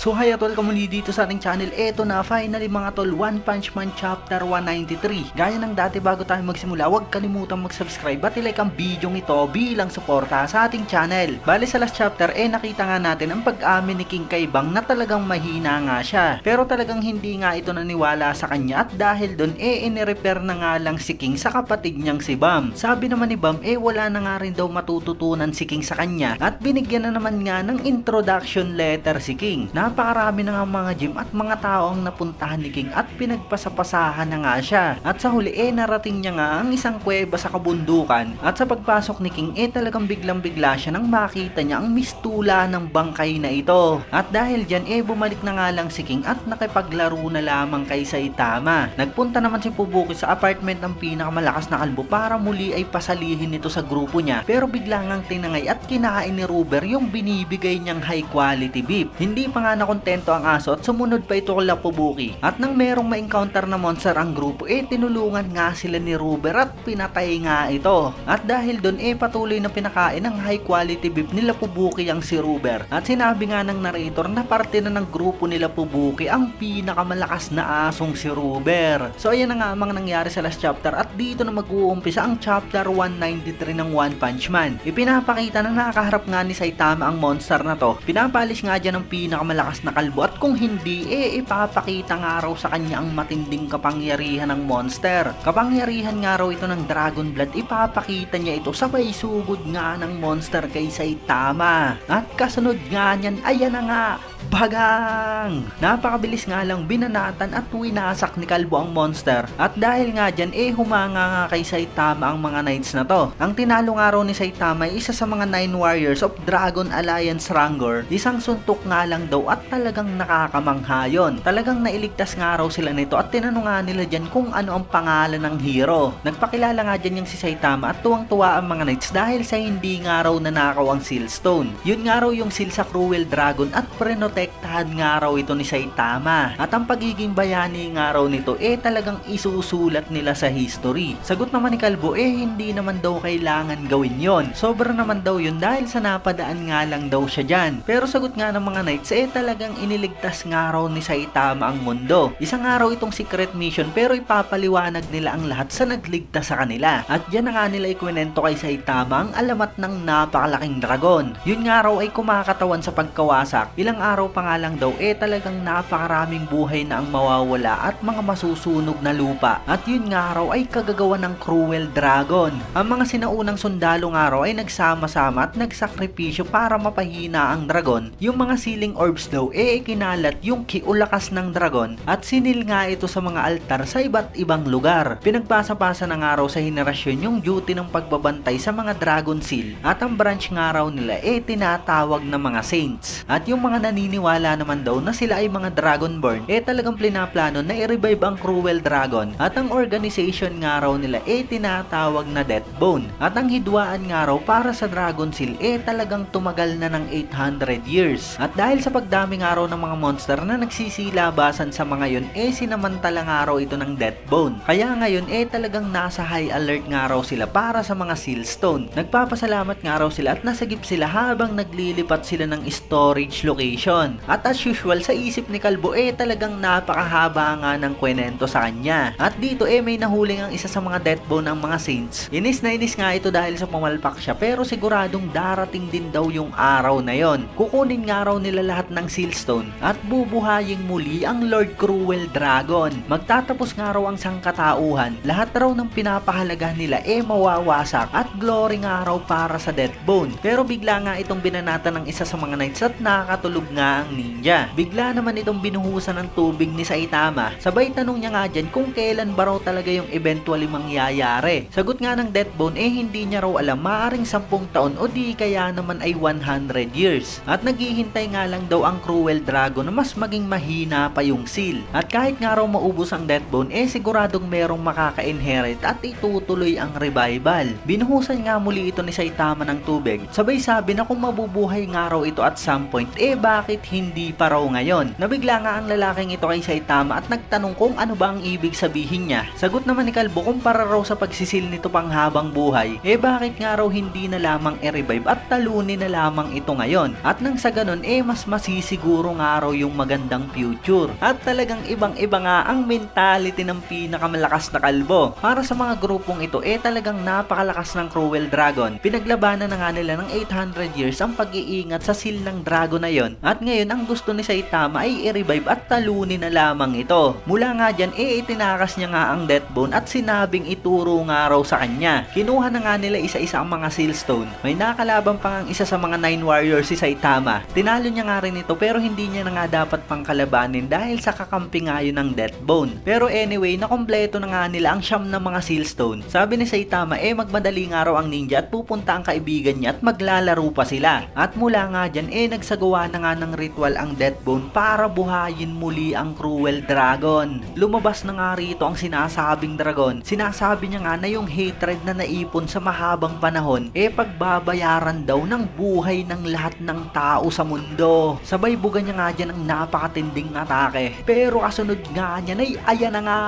So hi at welcome muli dito sa ating channel. Eto na, finally mga tol, One Punch Man Chapter 193. Gaya ng dati, bago tayo magsimula, huwag kalimutan mag-subscribe at i-like ang video ito bilang suporta sa ating channel. Bali sa last chapter, nakita nga natin ang pag-amin ni King kay Bang na talagang mahina nga siya. Pero talagang hindi nga ito naniwala sa kanya at dahil doon, inirepair na nga lang si King sa kapatid niyang si Bam. Sabi naman ni Bam, wala na nga rin daw matututunan si King sa kanya at binigyan na naman nga ng introduction letter si King. Napakarami na nga mga gym at mga tao ang napuntahan ni King at pinagpasapasahan na nga siya. At sa huli narating niya nga ang isang kuweba sa kabundukan at sa pagpasok ni King talagang biglang-bigla siya nang makita niya ang mistula ng bangkay na ito. At dahil dyan bumalik na nga lang si King at nakipaglaro na lamang kay Saitama. Nagpunta naman si Fubuki sa apartment ng pinakamalakas na kalbo para muli ay pasalihin ito sa grupo niya, pero bigla ngang tinangay at kinain ni Ruber yung binibigay niyang high quality beef. Hindi pa nga nakontento ang aso at sumunod pa ito kay Fubuki. At nang merong ma-encounter na monster ang grupo, tinulungan nga sila ni Ruber at pinatay nga ito. At dahil doon patuloy na pinakain ng high quality beef nila Fubuki ang si Ruber. At sinabi nga ng narrator na parte na ng grupo nila Fubuki ang pinakamalakas na asong si Ruber. So ayan na nga ang mga nangyari sa last chapter at dito na mag-uumpisa ang chapter 193 ng One Punch Man. Ipinapakita na nakaharap nga ni Saitama ang monster na to. Pinapalis nga dyan ang pinakamalakas na kalbo at kung hindi ipapakita nga raw sa kanya ang matinding kapangyarihan ng monster. Kapangyarihan nga raw ito ng Dragon Blood. Ipapakita niya ito sabay sugod nga ng monster kay Saitama. At kasunod nga niyan, ayan na nga, bagang! Napakabilis nga lang binanatan at winasak ni Kalbo ang monster. At dahil nga dyan humanga nga kay Saitama ang mga knights na to. Ang tinalo nga raw ni Saitama ay isa sa mga 9 warriors of Dragon Alliance Rancor. Isang suntok nga lang daw at talagang nakakamangha yun. Talagang nailigtas nga raw sila nito at tinanong nga nila dyan kung ano ang pangalan ng hero. Nagpakilala nga dyan yung si Saitama at tuwang-tuwa ang mga knights dahil sa hindi nga raw nanakaw ang Seal Stone. Yun nga raw yung seal sa Cruel Dragon at prenotektahan nga raw ito ni Saitama. At ang pagiging bayani nga raw nito talagang isusulat nila sa history. Sagot naman ni Kalbo hindi naman daw kailangan gawin yon. Sobra naman daw yun dahil sa napadaan nga lang daw siya dyan. Pero sagot nga ng mga knights talagang iniligtas nga raw ni Saitama ang mundo. Isang araw itong secret mission pero ipapaliwanag nila ang lahat sa nagligtas sa kanila. At dyan na nga nila ikwento kay Saitama ang alamat ng napakalaking dragon. Yun nga raw ay kumakatawan sa pagkawasak. Ilang araw pa nga lang daw talagang napakaraming buhay na ang mawawala at mga masusunog na lupa. At yun nga raw ay kagagawa ng Cruel Dragon. Ang mga sinaunang sundalo nga raw ay nagsama-sama at nagsakripisyo para mapahina ang dragon. Yung mga sealing orbs daw ikinalat yung kiulakas ng dragon at sinil nga ito sa mga altar sa iba't ibang lugar. Pinagpasa-pasa na nga raw sa henerasyon yung duty ng pagbabantay sa mga dragon seal at ang branch nga raw nila tinatawag na mga saints. At yung mga naniniwala naman daw na sila ay mga dragonborn talagang plinaplano na i-revive ang Cruel Dragon at ang organization nga raw nila tinatawag na Deathbone. At ang hidwaan nga raw para sa dragon seal talagang tumagal na ng 800 years. At dahil sa pagdami nga raw ng mga monster na nagsisilabasan sa mga yun sinamantala nga raw ito ng Deathbone. Kaya ngayon talagang nasa high alert nga raw sila para sa mga seal stone. Nagpapasalamat nga raw sila at nasagip sila habang naglilipat sila ng storage location. At as usual sa isip ni Kalbo talagang napakahaba nga ng kwento sa kanya. At dito may nahuling ang isa sa mga Deathbone ng mga saints. Inis na inis nga ito dahil sa pumalpak siya pero siguradong darating din daw yung araw na yon. Kukunin nga raw nila lahat ng sealstone at bubuhayin muli ang Lord Cruel Dragon. Magtatapos nga raw ang sangkatauhan. Lahat raw ng pinapahalaga nila mawawasak at glory nga raw para sa Deathbone. Pero bigla nga itong binanatan ng isa sa mga knights at nakakatulog nga ang ninja. Bigla naman itong binuhusan ng tubig ni Saitama. Sabay tanong niya nga dyan kung kailan ba raw talaga yung eventually mangyayari. Sagot nga ng Deathbone hindi niya raw alam, maaring 10 taon o di kaya naman ay 100 years. At naghihintay nga lang daw ang Cruel Dragon na mas maging mahina pa yung seal. At kahit nga raw maubos ang Deathbone siguradong merong makaka-inherit at itutuloy ang revival. Binuhusan nga muli ito ni Saitama ng tubig. Sabay sabi na kung mabubuhay nga raw ito at some point bakit bakit hindi pa raw ngayon. Nabigla nga ang lalaking ito kay Saitama at nagtanong kung ano ba ang ibig sabihin niya. Sagot naman ni Kalbo kung para raw sa pagsisil nito pang habang buhay, bakit nga raw hindi na lamang i-revive at talunin na lamang ito ngayon. At nang sa ganun mas masisiguro nga raw yung magandang future. At talagang ibang-iba nga ang mentality ng pinakamalakas na kalbo. Para sa mga grupong ito talagang napakalakas ng Cruel Dragon. Pinaglabanan na nga nila ng 800 years ang pag-iingat sa seal ng dragon na yon. At ngayon ang gusto ni Saitama ay i-revive at talunin na lamang ito. Mula nga dyan itinakas niya nga ang Death Bone at sinabing ituro nga raw sa kanya. Kinuha na nga nila isa-isa ang mga seal stone. May nakalaban pa nga isa sa mga 9 warriors si Saitama. Tinalo niya nga rin ito pero hindi niya na nga dapat pang kalabanin dahil sa kakampi nga yun ng Death Bone. Pero anyway, nakompleto na nga nila ang siyam na mga seal stone. Sabi ni Saitama magmadali nga raw ang ninja at pupunta ang kaibigan niya at maglalaro pa sila. At mula nga dyan nagsagawa na nga ng ritual ang Death Bone para buhayin muli ang Cruel Dragon. Lumabas na nga rito ang sinasabing dragon. Sinasabi niya nga na yung hatred na naipon sa mahabang panahon pagbabayaran daw ng buhay ng lahat ng tao sa mundo. Sabay buga niya nga dyan ang napakatinding atake. Pero kasunod nga niya ayan na nga.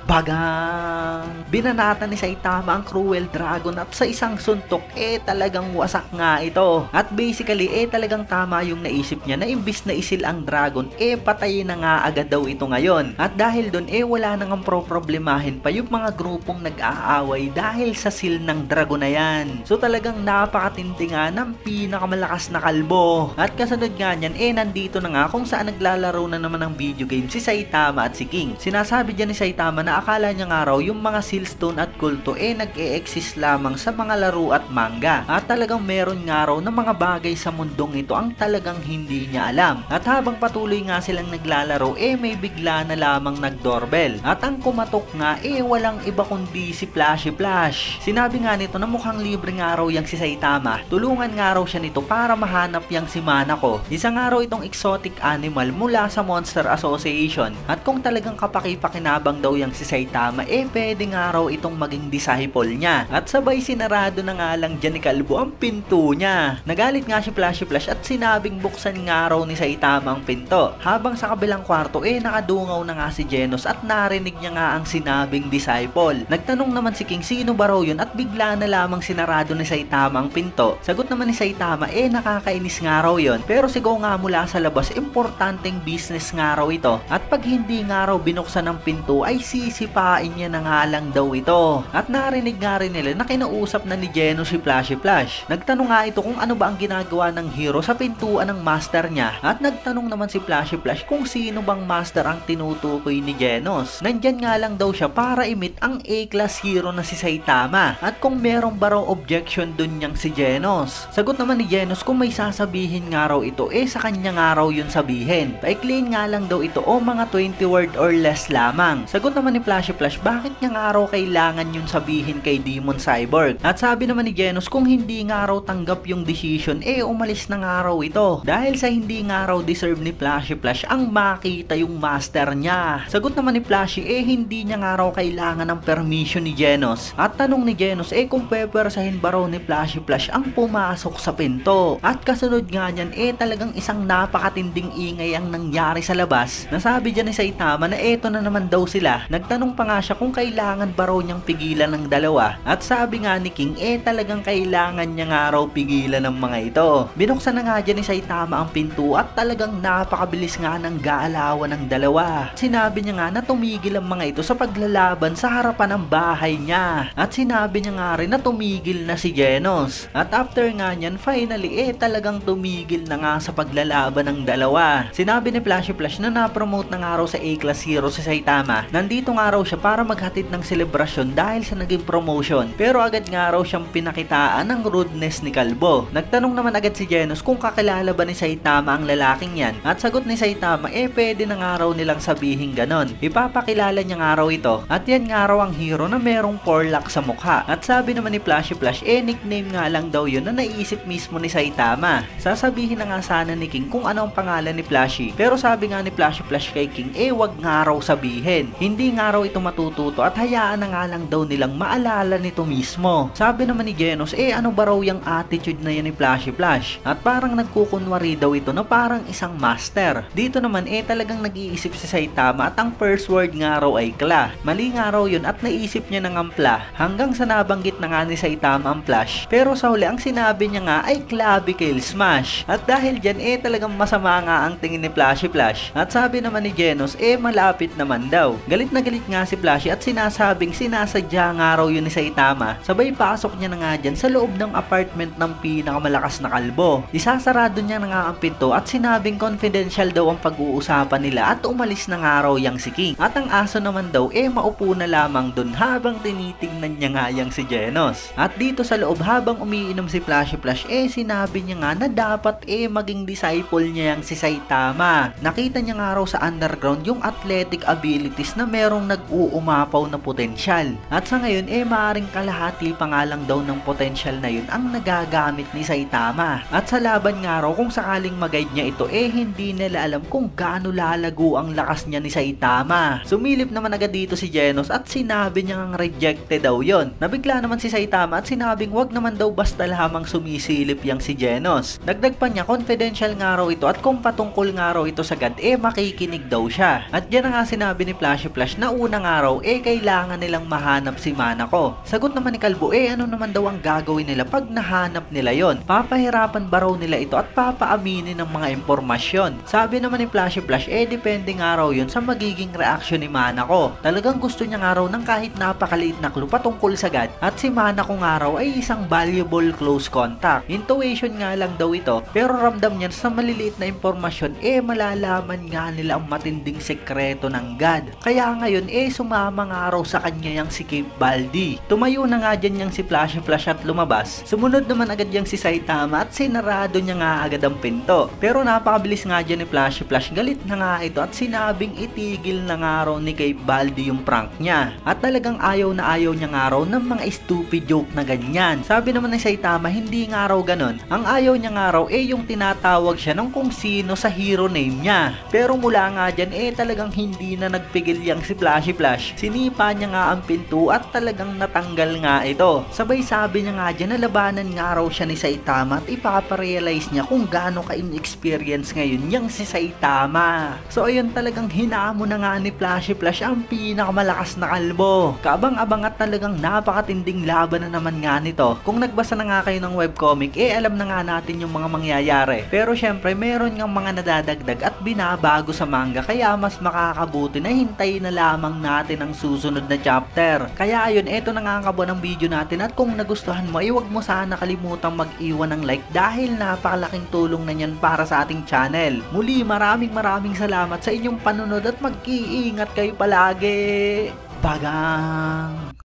Bagang! Binanatan ni Saitama ang Cruel Dragon at sa isang suntok talagang wasak nga ito. At basically talagang tama yung naisip niya na imbis na isil ang dragon patayin na nga agad daw ito ngayon. At dahil dun wala nang problemahin pa yung mga grupong nag-aaway dahil sa seal ng dragon na yan. So talagang napakatindi nga ng pinakamalakas na kalbo. At kasunod nga niyan nandito na nga kung saan naglalaro na naman ng video game si Saitama at si King. Sinasabi dyan ni Saitama na akala niya nga raw yung mga sealstone at kulto nag-e-exist lamang sa mga laro at manga. At talagang meron nga raw na mga bagay sa mundong ito ang talagang hindi niya alam. At habang patuloy nga silang naglalaro may bigla na lamang nag-doorbell. At ang kumatok nga walang iba kundi si Flashy Flash. Sinabi nga nito na mukhang libre nga raw yang si Saitama. Tulungan nga raw siya nito para mahanap yang si Manako. Isa nga raw itong exotic animal mula sa Monster Association. At kung talagang kapaki-pakinabang daw yang si Saitama pwede nga raw itong maging disciple niya. At sabay sinarado na nga lang dyan ni Kalbo ang pinto niya. Nagalit nga si Flashy Flash at sinabing buksan nga raw ni Saitama ang pinto. Habang sa kabilang kwarto nakadungaw na nga si Genos at narinig niya nga ang sinabing disciple. Nagtanong naman si King sino ba raw yun at bigla na lamang sinarado ni Saitama ang pinto. Sagot naman ni Saitama nakakainis nga raw yun. Pero sigaw nga mula sa labas importanteng business nga raw ito. At pag hindi nga raw binuksan ang pinto ay sisipain niya na nga lang daw ito. At narinig nga rin nila na kinausap na ni Genos si Flashy Flash. Nagtanong nga ito kung ano ba ang ginagawa ng hero sa pintuan ng master niya. At nagtanong naman si Flashy Flash kung sino bang master ang tinutukoy ni Genos. Nandyan nga lang daw siya para i-meet ang A-class hero na si Saitama. At kung meron ba raw objection dun niyang si Genos. Sagot naman ni Genos kung may sasabihin nga raw ito sa kanya nga raw yun sabihin. Paikliin nga lang daw ito mga 20 word or less lamang. Sagot naman ni Flashy Flash bakit niya nga raw kailangan yun sabihin kay Demon Cyborg. At sabi naman ni Genos kung hindi nga raw tanggap yung decision umalis na nga raw ito. Dahil sa hindi nga raw deserve ni Flashy Flash ang makita yung master niya. Sagot naman ni Flashy hindi niya nga raw kailangan ng permission ni Genos. At tanong ni Genos kung pepwersahin ba raw ni Flashy Flash ang pumasok sa pinto. At kasunod nga niyan talagang isang napakatinding ingay ang nangyari sa labas. Nasabi dyan ni Saitama na eto na naman daw sila. Nagtanong pa nga siya kung kailangan ba raw niyang pigilan ng dalawa. At sabi nga ni King talagang kailangan niya nga raw pigilan ng mga ito. Binuksan na nga dyan ni Saitama ang pinto at talagang napakabilis nga ng gaalawan ng dalawa. Sinabi niya nga na tumigil ang mga ito sa paglalaban sa harapan ng bahay niya. At sinabi niya nga rin na tumigil na si Genos. At after nga niyan finally talagang tumigil na nga sa paglalaban ng dalawa. Sinabi ni Flashy Flash na na-promote na nga raw sa A-class hero si Saitama. Nandito nga raw siya para maghatid ng selebrasyon dahil sa naging promotion. Pero agad nga raw siyang pinakitaan ng rudeness ni Kalbo. Nagtanong naman agad si Genos kung kakilala ba ni Saitama ang lalaking yan. At sagot ni Saitama pwede na nga raw nilang sabihin ganon. Ipapakilala niya nga raw ito. At yan nga raw ang hero na merong porlak sa mukha. At sabi naman ni Flashy Flash nickname nga lang daw yun na naisip mismo ni Saitama. Sasabihin na nga sana ni King kung ano ang pangalan ni Flashy. Pero sabi nga ni Flashy Flash kay King wag nga raw sabihin. Hindi nga nga raw ito matututo at hayaan na nga lang daw nilang maalala nito mismo. Sabi naman ni Genos, ano ba raw yung attitude na yan ni Flashy Flash? At parang nagkukunwari daw ito na parang isang master. Dito naman talagang nag-iisip si Saitama at ang first word nga raw ay kla. Mali nga raw yun at naisip niya ng ampla hanggang sa nabanggit na nga ni Saitama ang Flash. Pero sa huli ang sinabi niya nga ay clavicle smash. At dahil dyan talagang masama nga ang tingin ni Flashy Flash. At sabi naman ni Genos malapit naman daw. Galit na galit nga si Flashy at sinasabing sinasadya nga raw yun ni Saitama. Sabay pasok niya na nga dyan sa loob ng apartment ng pinakamalakas na kalbo. Isasarado niya na nga ang pinto at sinabing confidential daw ang pag-uusapan nila at umalis na nga raw yang si King. At ang aso naman daw maupo na lamang dun habang tinitingnan niya nga yang si Genos. At dito sa loob habang umiinom si Flashy Flash sinabi niya nga na dapat maging disciple niya yang si Saitama. Nakita niya nga raw sa underground yung athletic abilities na merong nag-uumapaw na potensyal. At sa ngayon maaring kalahati pa nga lang daw ng potensyal na yun ang nagagamit ni Saitama. At sa laban nga raw kung sakaling mag-guide niya ito hindi nila alam kung gaano lalago ang lakas niya ni Saitama. Sumilip naman agad dito si Genos at sinabi niya ngang rejected daw yon. Nabigla naman si Saitama at sinabing wag naman daw basta lamang sumisilip yang si Genos. Dagdag pa niya confidential nga raw ito at kung patungkol nga raw ito sa God makikinig daw siya. At dyan na nga sinabi ni Flashy Flash na una nga raw kailangan nilang mahanap si Manako. Sagot naman ni Kalbo ano naman daw ang gagawin nila pag nahanap nila yon? Papahirapan ba raw nila ito at papaaminin ng mga impormasyon? Sabi naman ni Flashy Flash depende nga raw yun sa magiging reaksyon ni Manako. Talagang gusto niya nga raw ng kahit napakaliit na clue patungkol sa God at si Manako nga raw ay isang valuable close contact. Intuition nga lang daw ito pero ramdam niya sa maliliit na impormasyon malalaman nga nila ang matinding sekreto ng God. Kaya ngayon sumama nga raw sa kanya yang si Cape Baldi. Tumayo na nga dyan yang si Flashy Flash at lumabas. Sumunod naman agad yang si Saitama at sinarado niya nga agad ang pinto. Pero napakabilis nga dyan ni Flashy Flash. Galit na nga ito at sinabing itigil na nga raw ni Cape Baldi yung prank niya. At talagang ayaw na ayaw niya nga raw ng mga stupid joke na ganyan. Sabi naman ni Saitama hindi nga raw ganon. Ang ayaw niya nga raw yung tinatawag siya ng kung sino sa hero name niya. Pero mula nga dyan talagang hindi na nagpigil yang si Flashy Flash. Sinipa niya nga ang pinto at talagang natanggal nga ito. Sabay sabi niya nga dyan na labanan nga raw siya ni Saitama at ipaparealize niya kung gaano ka-inexperience ngayon yang si Saitama. So ayun talagang hinamo na nga ni Flashy Flash ang pinakamalakas na kalbo. Kaabang-abang at talagang napakatinding laban na naman nga nito. Kung nagbasa na nga kayo ng webcomic alam na nga natin yung mga mangyayari. Pero syempre meron nga mga nadadagdag at binabago sa manga kaya mas makakabuti na hintayin na lamang natin ang susunod na chapter. Kaya ayun, eto na nga ang kabo ng video natin at kung nagustuhan mo huwag mo sana kalimutang mag-iwan ng like dahil napakalaking tulong na yan para sa ating channel. Muli maraming salamat sa inyong panunod at mag-iingat kayo palagi. Bagang!